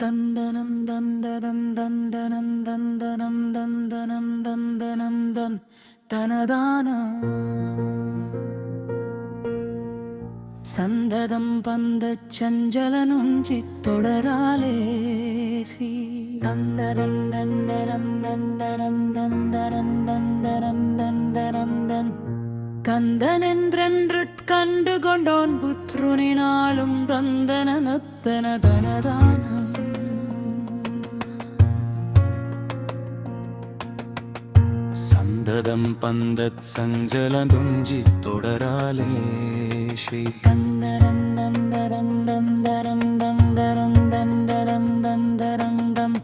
தந்தனம் தந்ததம் தந்தனம் தந்தனம் தந்தனம் தந்தனம் தன் தனதானா சந்ததம் பந்தச் சஞ்சலனும் சித்தொடராலேசி தந்தரம் தந்தரம் தந்தரம் தந்தரம் தந்தரம் தந்தரம் தன் கந்தனென்றென்று கண்டு கொண்டோன் புத்ருனினாலும் தந்தனத்தன தனதான சந்ததம் பந்தத் சஞ்சலனுஞ்சி தொடராலே ஸ்ரீ தந்தரம் தந்தரம் தந்தரம் தந்தரம் தந்தரம் தந்தரம் தம்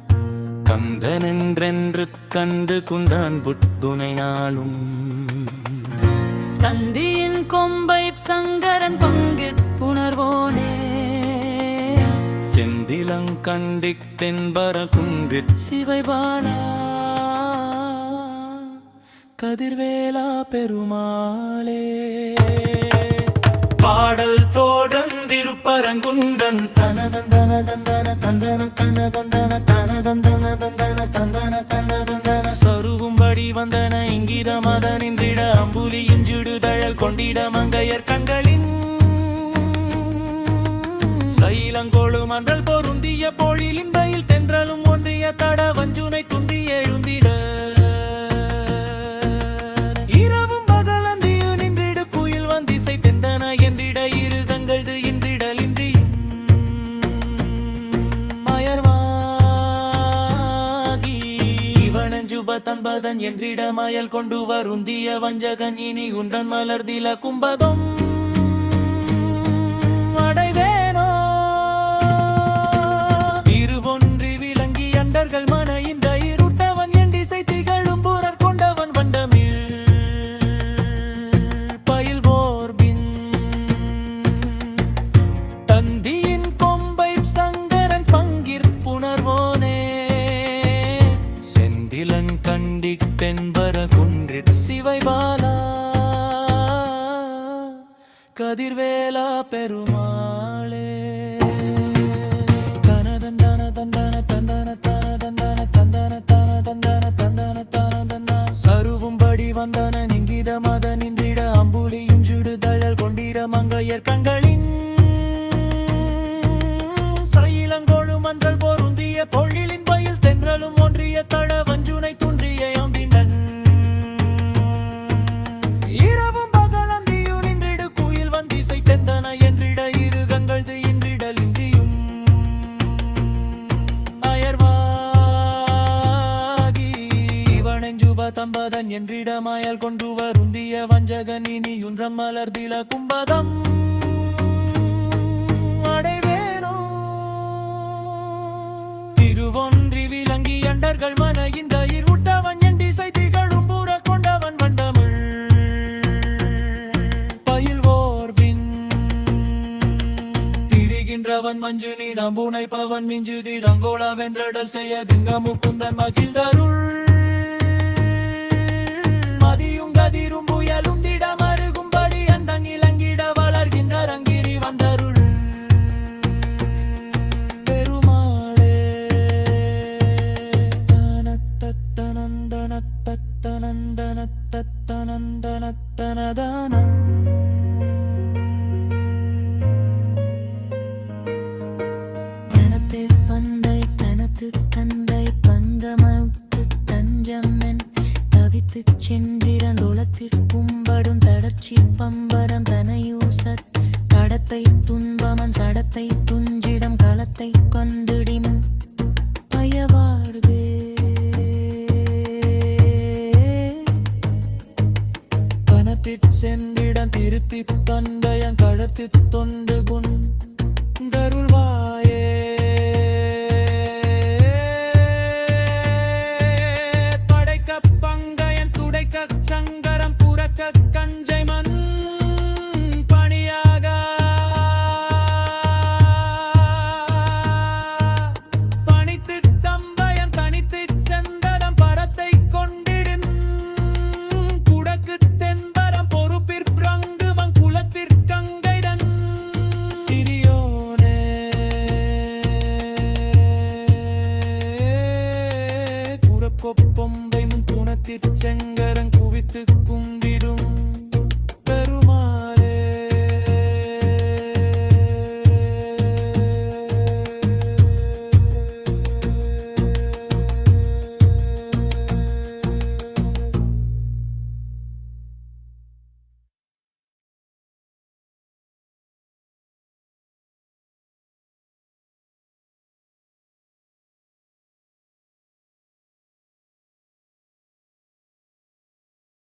கந்தனென்றென்று கண்டு கொண்டான் புத்துணைனாலும் தந்தியின் கொம்பை சங்கரன் பங்கிற்புணர்வோனே செந்திலங்கண்டிக் தென்பர குன்றிற் சிவைபாலா கதிர்வேலா பெருமாளே பாடல் தோடந்திருப்பரங்குன்றன் தனதன் தனதன் தன தந்தன தனதந்தன தனதன் தனதந்தன தந்தன தனதந்தன சருவும்படி வந்தன இங்கித மத நின்றிட அம்புலியின் ஜுடுதழல் கொண்டிட மங்கையர் கண்களின் சைலங்கொழு மன்றல் பொருந்திய பொழிலின் பயில் தென்றலும் ஒன்றிய தட வஞ்சுனை துண்டி எழுந்திட இரவும் பகலந்தியு நின்றிடு குயில் வந்திசை தெந்தன என்றிட இருகங்கள்து இன்றிடலின்றியும் மயர்வாகி இவனஞ்சுப தன்பதன் என்றிட மயல் கொண்டு வருந்திய வஞ்சகன் இனி உன்றன் மலர்தில கும்பதம் அடைவேனோ இருவொன்றி விளங்கி அண்டர்கள் மன இந்த இருட்டவன் எண்டிசை திகழும் புறர் கொண்டவன் வண்டமிழ் பயில்வோர்பின் தந்தியின் கொம்பை சங்கரன் பங்கிற்புணர்வோனே செந்திலன் கண்டிக் தென்பர குன்றிற் சிவைபாலா கதிர்வேலா பெருமாளே தனதன் தனதந்தன தந்தன தனதந்தன தந்தன தனதந்தன தந்தன தனதந்தன சருவும்படி வந்தன இங்கித மத நின்றிட அம்புலியும் சுடுதழல் கொண்டிட மங்கையர் கண்களின் சைலங்கொழு மன்றல் பொருந்திய பொழிலின் பயில் தென்றலும் ஒன்றிய தட வஞ்சுனை துன்றிய அம்பினன் இரவும் பகலந்தியு நின்றிடு குயில் வந்திசை தெந்தன என்றிட இருகங்கள்து இன்றிடலின்றியும் அயர்வாகி இவனெஞ்சுப தம்பதன் என்றிட மயல் கொண்டு வருந்திய வஞ்சகன் இனி உன்றம் மலர்தில கும்பதம் அடைவேனோ திருவொன்றி விளங்கி அண்டர்கள் மன இந்த இருட்டவன் எண்டிசை திகழும் புற கொண்டவன் வண்டமிழ் பயில்வோர்பின் திரிகின்றவன் மஞ்சு நீ நம்புனை பவன் மிஞ்சுதி ரங்கோலா வென்றடல் செய்ய திங்க முக்குந்தன் மகிழ்ந்தருள் மதியும் கதிரும் புயலும் திட மருகும்படி அந்தங் இலங்கிட வளர்கின்ற ரங்கிரி வந்தருள் பெருமாளே தனத்தனந்தனத்தனந்தனத்தனந்தனத்தனதானம் தனத்து பந்தை தனத்து தந்தை பந்தமவுக்கு தஞ்சமென் தவித்துச் சென்றிரந்தொளத்திற்கும்படும் தடர்ச்சி பம்பரம் தனையூசத் கடத்தை துன்பமன் சடத்தை துஞ்சிடம் களத்தை கொந்திடிம் பயவாடுவே கனத்திற் சென்றிடம் திருத்திப் தந்தையன் கழத்தித் தொண்டு குன் தருள்வாயே படைக்கப் பங்கையன் துடைக்கச் சங்கரம் புறக்கக் கஞ்சை மண் பணியாக பணித்துத் தம்பயன் தனித்துச் சந்தனம் பரத்தை கொண்டிடும் குடக்குத் தென்பரம் பொறுப்பிற் பிரங்கு மங்குலத்திற் கங்கைதன் பொம்பை முன் குணத்திற் செங்க